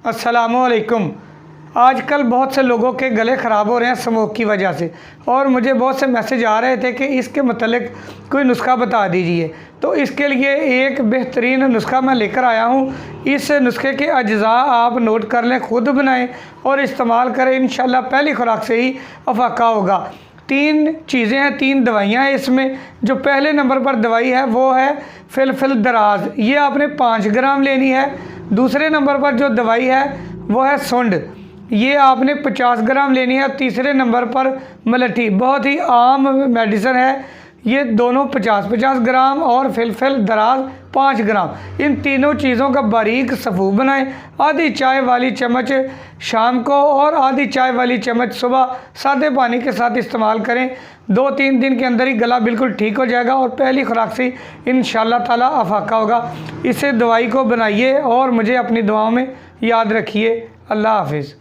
अस्सलामुअलैकुम। आज कल बहुत से लोगों के गले ख़राब हो रहे हैं स्मोक की वजह से, और मुझे बहुत से मैसेज आ रहे थे कि इसके मतलब कोई नुस्खा बता दीजिए। तो इसके लिए एक बेहतरीन नुस्खा मैं लेकर आया हूँ। इस नुस्खे के अज्जा आप नोट कर लें, ख़ुद बनाएं और इस्तेमाल करें। इंशाल्लाह पहली खुराक से ही अफाका होगा। 3 चीज़ें हैं, 3 दवाइयाँ हैं इसमें। जो पहले नंबर पर दवाई है वो है फिलफिल दराज, ये आपने 5 ग्राम लेनी है। दूसरे नंबर पर जो दवाई है वो है सुंड, ये आपने 50 ग्राम लेनी है। तीसरे नंबर पर मलठी, बहुत ही आम मेडिसिन है। ये दोनों 50-50 ग्राम और फिलफिल दराज 5 ग्राम। इन तीनों चीज़ों का बारीक सफ़ू बनाएं। आधी चाय वाली चम्मच शाम को और आधी चाय वाली चम्मच सुबह सादे पानी के साथ इस्तेमाल करें। 2-3 दिन के अंदर ही गला बिल्कुल ठीक हो जाएगा और पहली खुराक से इंशाल्लाह ताला अफाका होगा। इसे दवाई को बनाइए और मुझे अपनी दुआओं में याद रखिए। अल्लाह हाफिज़।